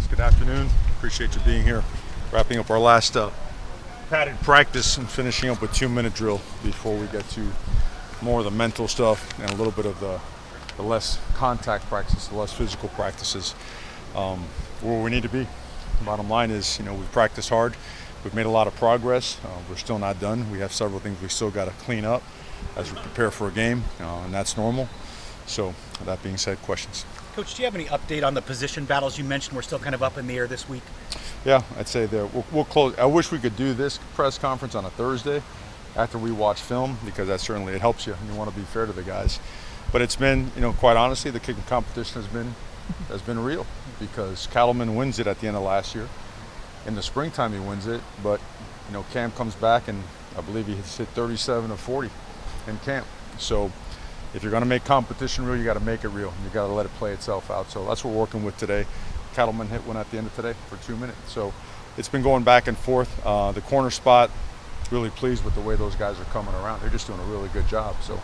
guys. Good afternoon. Appreciate you being here. Wrapping up our last padded practice and finishing up with 2-minute drill before we get to more of the mental stuff and a little bit of the less contact practices, the less physical practices, where we need to be. Bottom line is, we've practiced hard. We've made a lot of progress. We're still not done. We have several things we still got to clean up as we prepare for a game, and that's normal. So, that being said, questions? Coach, do you have any update on the position battles you mentioned were still kind of up in the air this week? Yeah, I'd say we'll close. I wish we could do this press conference on a Thursday after we watch film, because that certainly it helps you, and you want to be fair to the guys. But it's been, quite honestly, the kicking competition has been real, because Cattleman wins it at the end of last year. In the springtime, he wins it, but Cam comes back, and I believe he hit 37 of 40 in camp. So if you're going to make competition real, you got to make it real. You got to let it play itself out. So that's what we're working with today. Cattleman hit one at the end of today for 2 minutes. So it's been going back and forth. The corner spot, really pleased with the way those guys are coming around. They're just doing a really good job. So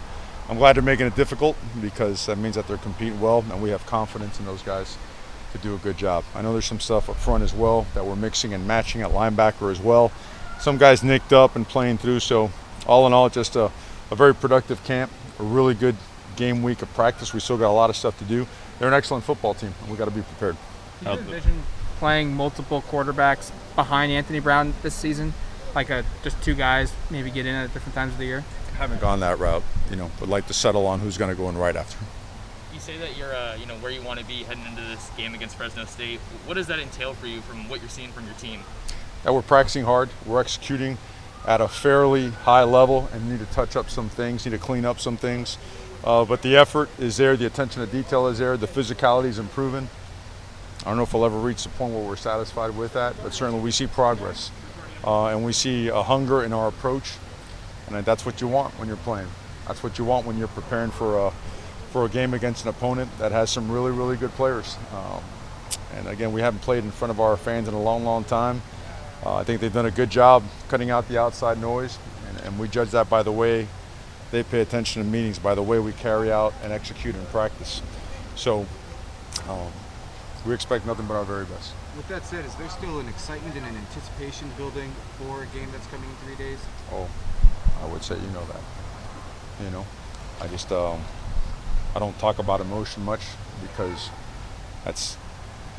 I'm glad they're making it difficult, because that means that they're competing well, and we have confidence in those guys to do a good job. I know there's some stuff up front as well that we're mixing and matching at linebacker as well. Some guys nicked up and playing through. So all in all, just a very productive camp, a really good game week of practice. We still got a lot of stuff to do. They're an excellent football team, and we got to be prepared. Do you envision playing multiple quarterbacks behind Anthony Brown this season? Like just two guys maybe get in at different times of the year? I haven't gone that route, but like to settle on who's going to go in right after. You say that you're, where you want to be heading into this game against Fresno State. What does that entail for you from what you're seeing from your team? That we're practicing hard. We're executing at a fairly high level, and need to touch up some things, need to clean up some things. But the effort is there, the attention to detail is there, the physicality is improving. I don't know if we'll ever reach the point where we're satisfied with that, but certainly we see progress. And we see a hunger in our approach, and that's what you want when you're playing. That's what you want when you're preparing for a game against an opponent that has some really, really good players. And again, we haven't played in front of our fans in a long, long time. I think they've done a good job cutting out the outside noise, and we judge that by the way they pay attention in meetings, by the way we carry out and execute in practice. So we expect nothing but our very best. With that said, is there still an excitement and an anticipation building for a game that's coming in 3 days? Oh, I would say that. I just I don't talk about emotion much, because that's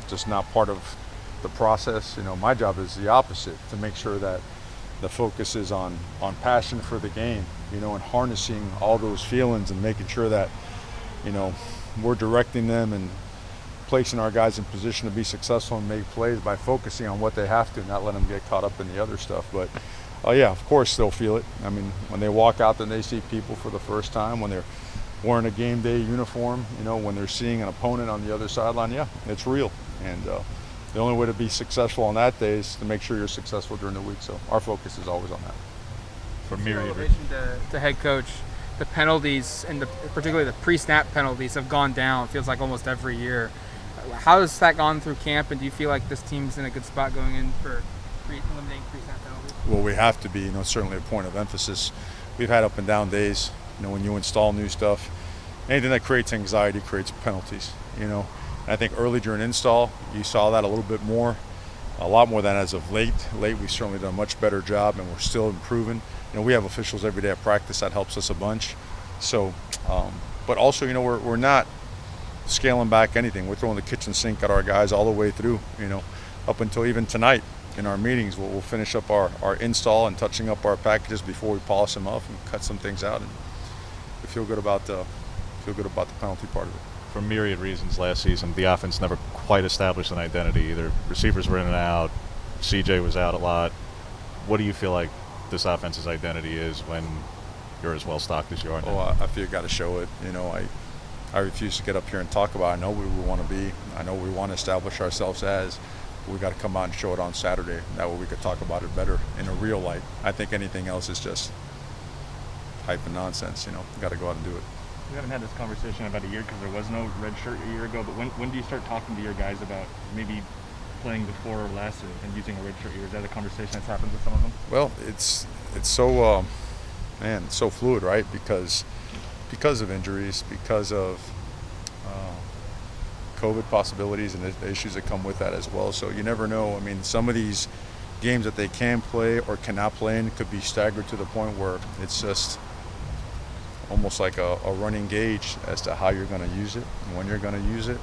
just not part of the process. My job is the opposite, to make sure that the focus is on passion for the game, and harnessing all those feelings and making sure that, we're directing them and placing our guys in position to be successful and make plays by focusing on what they have to, not let them get caught up in the other stuff. But yeah, of course they'll feel it. I mean, when they walk out there and they see people for the first time, when they're wearing a game day uniform, when they're seeing an opponent on the other sideline, yeah, it's real. And the only way to be successful on that day is to make sure you're successful during the week. So our focus is always on that. From myriad to head coach, the penalties, and particularly the pre-snap penalties, have gone down. It feels like almost every year. How has that gone through camp, and do you feel like this team's in a good spot going in for eliminating pre-snap penalties? Well, we have to be. Certainly a point of emphasis. We've had up and down days. When you install new stuff, anything that creates anxiety creates penalties. And I think early during install, you saw that a little bit more, a lot more than as of late. We've certainly done a much better job, and we're still improving. We have officials every day at practice. That helps us a bunch. So, but also, we're not scaling back anything. We're throwing the kitchen sink at our guys all the way through, up until even tonight in our meetings. We'll finish up our install and touching up our packages before we polish them off and cut some things out. And we feel good about the penalty part of it. For myriad reasons last season, the offense never quite established an identity. Either receivers were in and out, CJ was out a lot. What do you feel like this offense's identity is when you're as well stocked as you are now? Oh, I feel you got to show it. I refuse to get up here and talk about it. I know we want to be. I know we want to establish ourselves as. But we got to come out and show it on Saturday. That way we could talk about it better in a real light. I think anything else is just hype and nonsense. Got to go out and do it. We haven't had this conversation in about a year because there was no red shirt a year ago. But when do you start talking to your guys about maybe playing before or less and using a red shirt year? Is that a conversation that's happened with some of them? Well, it's so it's so fluid, right? Because of injuries, because of COVID possibilities and the issues that come with that as well. So you never know. I mean, some of these games that they can play or cannot play in could be staggered to the point where it's just almost like a running gauge as to how you're going to use it and when you're going to use it.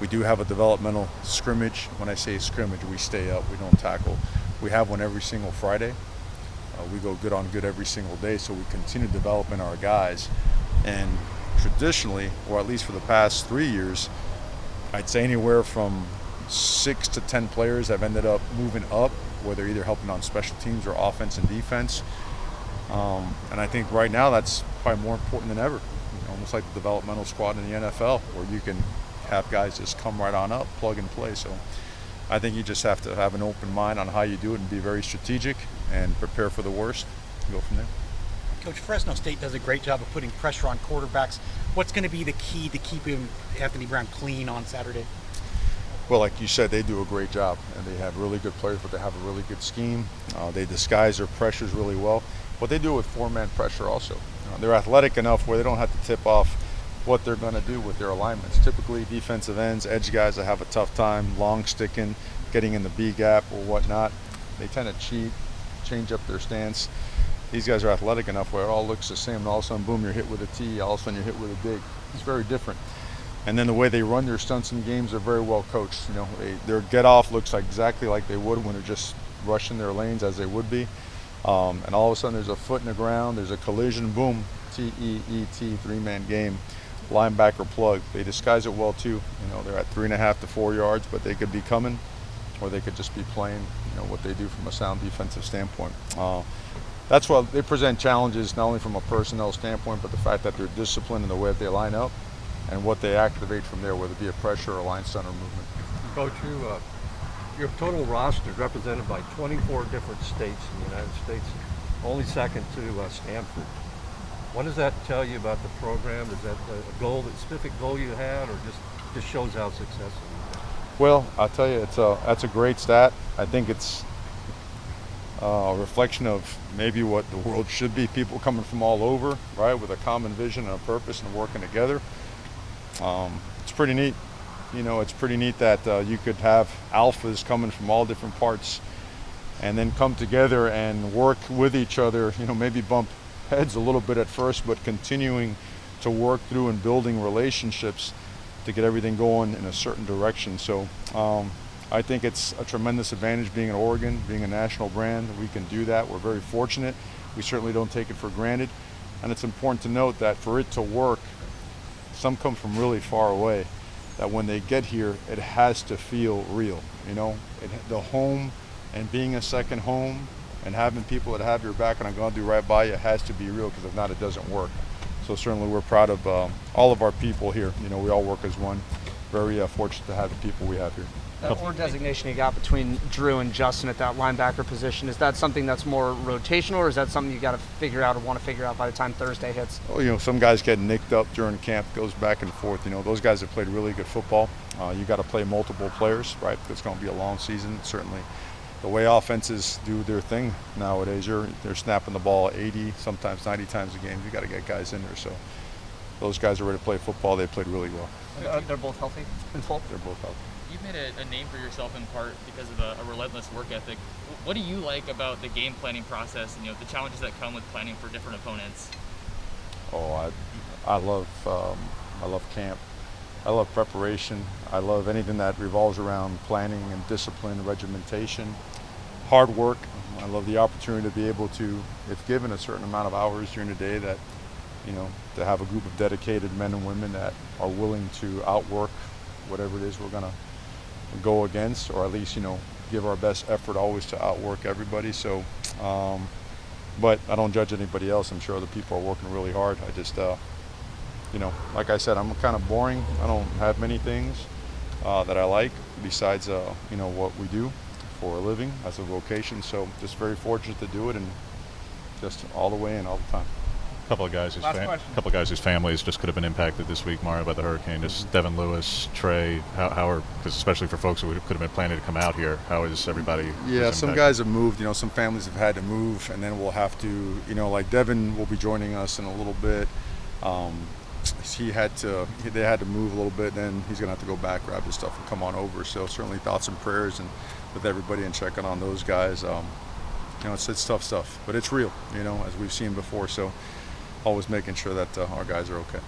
We do have a developmental scrimmage. When I say scrimmage, we stay up, we don't tackle. We have one every single Friday. We go good on good every single day, so we continue developing our guys. And traditionally, or at least for the past 3 years, I'd say anywhere from 6 to 10 players have ended up moving up, where they're either helping on special teams or offense and defense. And I think right now that's probably more important than ever. You know, almost like the developmental squad in the NFL, where you can have guys just come right on up, plug and play. So I think you just have to have an open mind on how you do it and be very strategic and prepare for the worst and go from there. Coach, Fresno State does a great job of putting pressure on quarterbacks. What's going to be the key to keeping Anthony Brown clean on Saturday? Well, like you said, they do a great job, and they have really good players, but they have a really good scheme. They disguise their pressures really well, but they do it with four-man pressure also. They're athletic enough where they don't have to tip off what they're going to do with their alignments. Typically, defensive ends, edge guys that have a tough time long sticking, getting in the B gap or whatnot, they tend to cheat, change up their stance. These guys are athletic enough where it all looks the same, and all of a sudden, boom, you're hit with a T, all of a sudden you're hit with a dig. It's very different. And then the way they run their stunts in games are very well coached. You know, their get off looks like exactly like they would when they're just rushing their lanes as they would be. And all of a sudden there's a foot in the ground, there's a collision, boom, T-E-E-T, three-man game, linebacker plug. They disguise it well too. You know, they're at 3.5 to 4 yards, but they could be coming, or they could just be playing, you know, what they do from a sound defensive standpoint. That's why they present challenges, not only from a personnel standpoint, but the fact that they're disciplined in the way that they line up and what they activate from there, whether it be a pressure or a line center movement. Coach, your total roster is represented by 24 different states in the United States, only second to Stanford. What does that tell you about the program? Is that a goal, a specific goal you had, or just shows how successful you've been? Well, I'll tell you, that's a great stat. I think it's a reflection of maybe what the world should be, people coming from all over, right, with a common vision and a purpose and working together. It's pretty neat. You know, it's pretty neat that you could have alphas coming from all different parts and then come together and work with each other, you know, maybe bump heads a little bit at first, but continuing to work through and building relationships to get everything going in a certain direction. So I think it's a tremendous advantage being in Oregon, being a national brand. We can do that. We're very fortunate. We certainly don't take it for granted. And it's important to note that for it to work, some come from really far away, that when they get here, it has to feel real. You know, the home and being a second home and having people that have your back and are going to do right by you has to be real, because if not, it doesn't work. So certainly we're proud of all of our people here. You know, we all work as one. Very fortunate to have the people we have here. That or designation you got between Drew and Justin at that linebacker position, is that something that's more rotational, or is that something you got to figure out or want to figure out by the time Thursday hits? Well, you know, some guys get nicked up during camp, goes back and forth. You know, those guys have played really good football. You got to play multiple players, right? It's going to be a long season. Certainly the way offenses do their thing nowadays, they're snapping the ball 80, sometimes 90 times a game. You got to get guys in there. So those guys are ready to play football. They played really well. They're both healthy and full? They're both healthy. You've made a name for yourself in part because of a relentless work ethic. What do you like about the game planning process and, you know, the challenges that come with planning for different opponents? Oh, I love camp. I love preparation. I love anything that revolves around planning and discipline, regimentation, hard work. I love the opportunity to be able to, if given a certain amount of hours during the day, that, you know, to have a group of dedicated men and women that are willing to outwork whatever it is we're going to go against, or at least, you know, give our best effort always to outwork everybody. So, but I don't judge anybody else. I'm sure other people are working really hard. I just, you know, like I said, I'm kind of boring. I don't have many things that I like besides, you know, what we do for a living as a vocation. So just very fortunate to do it, and just all the way in all the time. A couple of guys whose families just could have been impacted this week, Mario, by the hurricane. Just Devin Lewis, Trey, how are, because especially for folks who could have been planning to come out here, how is everybody? Yeah, some guys have moved. You know, some families have had to move, and then we'll have to, you know, like Devin will be joining us in a little bit. they had to move a little bit. Then he's gonna have to go back, grab his stuff, and come on over. So certainly thoughts and prayers and with everybody and checking on those guys. It's tough stuff, but it's real, as we've seen before. So always making sure that our guys are okay.